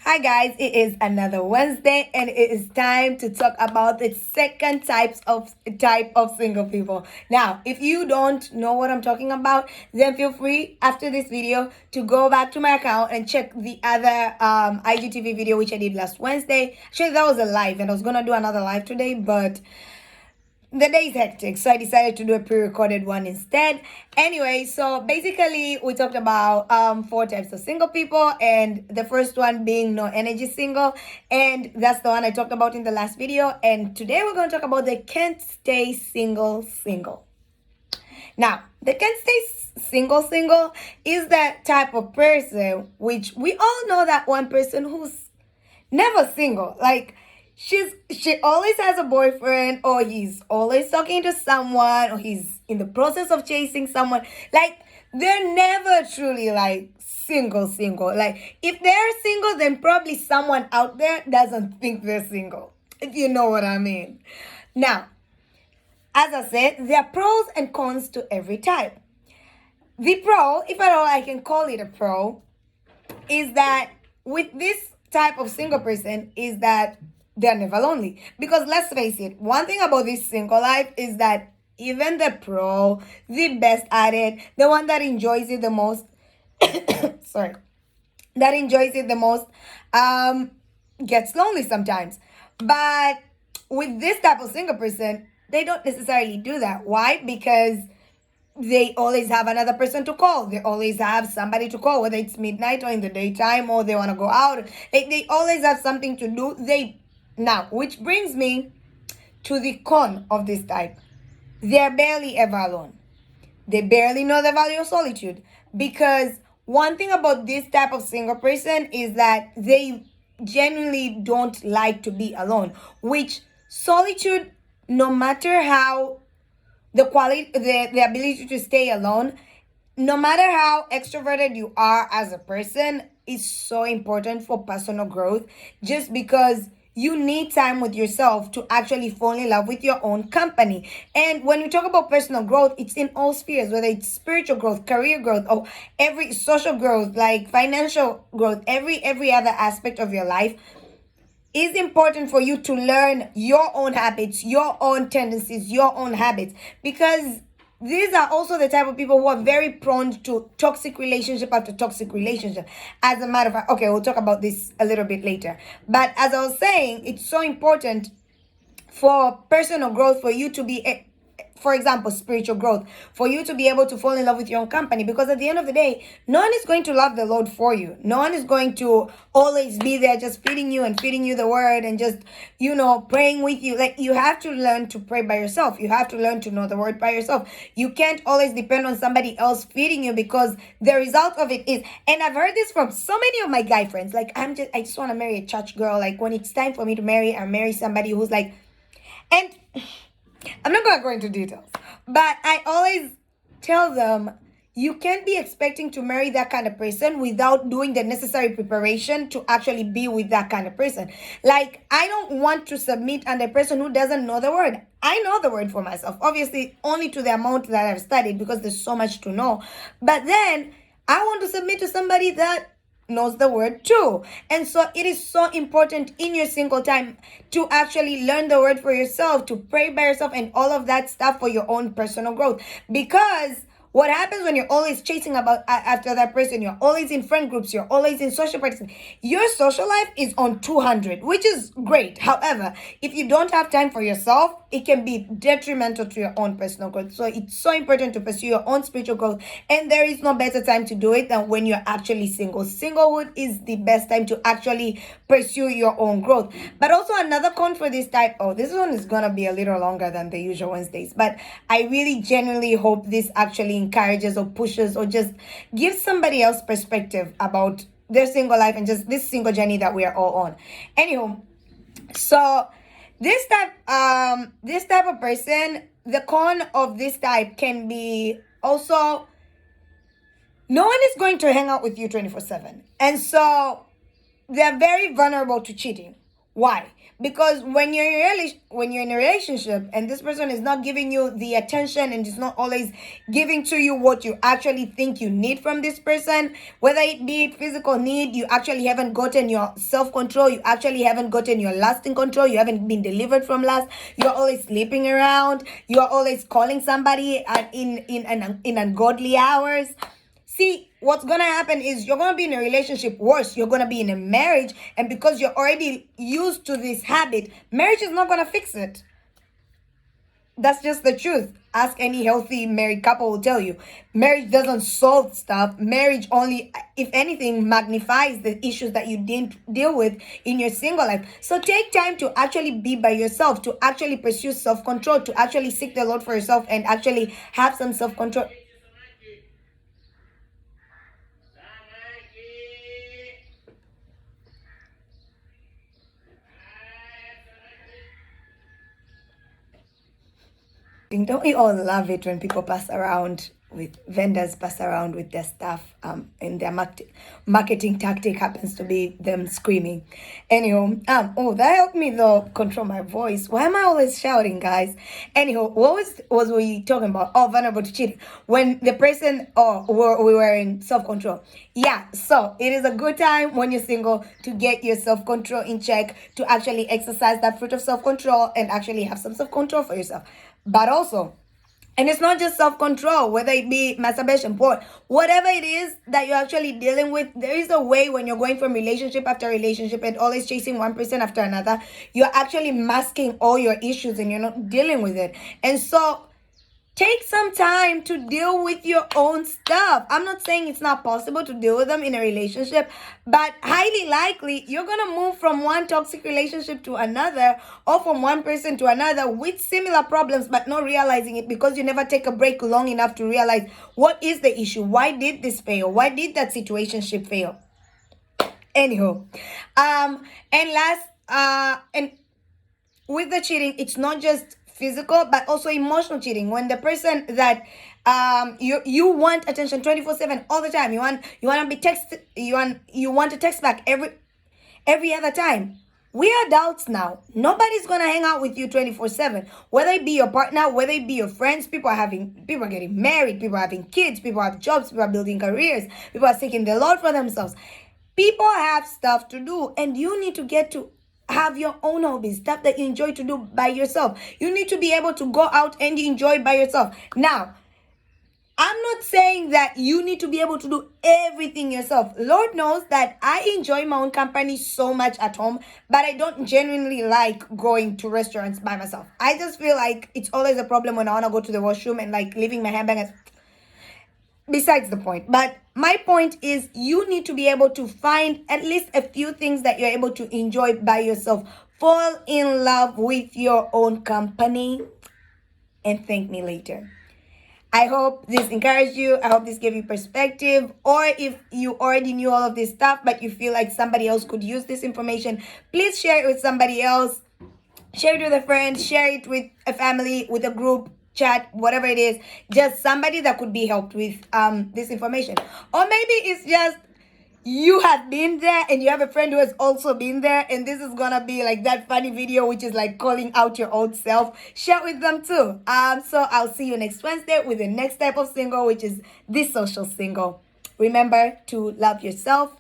Hi guys, it is another Wednesday and it is time to talk about the second type of single people. Now, if you don't know what I'm talking about, then feel free after this video to go back to my account and check the other IGTV video which I did last Wednesday. Actually, that was a live and I was gonna do another live today, but the day is hectic, so I decided to do a pre-recorded one instead. Anyway, so basically we talked about four types of single people, and the first one being no energy single, and that's the one I talked about in the last video. And today we're going to talk about the can't stay single. Now, the can't stay single is that type of person which we all know, that one person who's never single. Like, she always has a boyfriend, or he's always talking to someone, or he's in the process of chasing someone. Like, they're never truly like single. Like, if they're single, then probably someone out there doesn't think they're single, if you know what I mean. Now, as I said, there are pros and cons to every type. The pro, if at all I can call it a pro, is that with this type of single person is that they're never lonely. Because let's face it, one thing about this single life is that even the pro, the best at it, the one that enjoys it the most, sorry, that enjoys it the most, gets lonely sometimes. But with this type of single person, they don't necessarily do that. Why? Because they always have another person to call. They always have somebody to call, whether it's midnight or in the daytime, or they want to go out. Like, they always have something to do. Now, which brings me to the con of this type. They're barely ever alone. They barely know the value of solitude. Because one thing about this type of single person is that they genuinely don't like to be alone. Which solitude, no matter how the ability to stay alone, no matter how extroverted you are as a person, is so important for personal growth, just because you need time with yourself to actually fall in love with your own company. And when we talk about personal growth, it's in all spheres, whether it's spiritual growth, career growth, or every social growth, like financial growth, every other aspect of your life. It's important for you to learn your own habits, your own tendencies, your own habits, because these are also the type of people who are very prone to toxic relationship after toxic relationship. As a matter of fact, okay, we'll talk about this a little bit later. But as I was saying, it's so important for personal growth for you to be, for example, spiritual growth, for you to be able to fall in love with your own company. Because at the end of the day, no one is going to love the Lord for you. No one is going to always be there just feeding you the word and just, praying with you. Like, you have to learn to pray by yourself. You have to learn to know the word by yourself. You can't always depend on somebody else feeding you, because the result of it is, and I've heard this from so many of my guy friends, like, I just want to marry a church girl. Like, when it's time for me to marry, I marry somebody who's like, and I'm not going to go into details, but I always tell them, you can't be expecting to marry that kind of person without doing the necessary preparation to actually be with that kind of person. Like, I don't want to submit under a person who doesn't know the word. I know the word for myself, obviously only to the amount that I've studied, because there's so much to know. But then I want to submit to somebody that knows the word too. And so it is so important in your single time to actually learn the word for yourself, to pray by yourself, and all of that stuff for your own personal growth. Because what happens when you're always chasing after that person, you're always in friend groups, you're always in social parties, your social life is on 200, which is great. However, if you don't have time for yourself, it can be detrimental to your own personal growth. So it's so important to pursue your own spiritual growth, and there is no better time to do it than when you're actually single. Singlehood is the best time to actually pursue your own growth. But also, another con for this type, this one is gonna be a little longer than the usual Wednesdays, but I really genuinely hope this actually encourages or pushes or just gives somebody else perspective about their single life and just this single journey that we are all on. Anywho, so this type of person, the con of this type can be also, no one is going to hang out with you 24/7. And so they're very vulnerable to cheating. Why? Because when you're in a relationship and this person is not giving you the attention and is not always giving to you what you actually think you need from this person, whether it be physical need, you actually haven't gotten your self-control, you actually haven't gotten your lasting control, you haven't been delivered from lust, you're always sleeping around, you're always calling somebody in ungodly hours. See, what's gonna happen is you're gonna be in a relationship. Worse, you're gonna be in a marriage, and because you're already used to this habit, marriage is not gonna fix it. That's just the truth. Ask any healthy married couple will tell you. Marriage doesn't solve stuff. Marriage only, if anything, magnifies the issues that you didn't deal with in your single life. So take time to actually be by yourself, to actually pursue self-control, to actually seek the Lord for yourself and actually have some self-control. Don't we all love it when people pass around with vendors pass around with their stuff and their marketing tactic happens to be them screaming. Anyhow, oh, that helped me though control my voice. Why am I always shouting, guys? Anyhow, what was we talking about? Oh, vulnerable to cheating. When the person we were in self-control. Yeah, so it is a good time when you're single to get your self-control in check, to actually exercise that fruit of self-control and actually have some self-control for yourself. But also, and it's not just self-control, whether it be masturbation, porn, whatever it is that you're actually dealing with, there is a way when you're going from relationship after relationship and always chasing one person after another, you're actually masking all your issues and you're not dealing with it. And so take some time to deal with your own stuff. I'm not saying it's not possible to deal with them in a relationship, but highly likely you're going to move from one toxic relationship to another, or from one person to another with similar problems, but not realizing it because you never take a break long enough to realize what is the issue. Why did this fail? Why did that situationship fail? Anyhow, and and with the cheating, it's not just physical but also emotional cheating. When the person that you want attention 24/7 all the time, you want to be text, you want to text back every other time. We are adults now. Nobody's gonna hang out with you 24/7. Whether it be your partner, whether it be your friends, people are getting married, people are having kids, people have jobs, people are building careers, people are seeking the Lord for themselves. People have stuff to do, and you need to get to have your own hobbies, stuff that you enjoy to do by yourself. You need to be able to go out and enjoy by yourself. Now, I'm not saying that you need to be able to do everything yourself. Lord knows that I enjoy my own company so much at home, but I don't genuinely like going to restaurants by myself. I just feel like it's always a problem when I want to go to the washroom and like leaving my handbag. Besides the point. But my point is, you need to be able to find at least a few things that you're able to enjoy by yourself. Fall in love with your own company and thank me later. I hope this encouraged you. I hope this gave you perspective. Or if you already knew all of this stuff, but you feel like somebody else could use this information, please share it with somebody else. Share it with a friend. Share it with a family, with a group chat, whatever it is. Just somebody that could be helped with this information. Or maybe it's just you have been there and you have a friend who has also been there, and this is gonna be like that funny video which is like calling out your old self. Share with them too. So I'll see you next Wednesday with the next type of single, which is this social single. Remember to love yourself,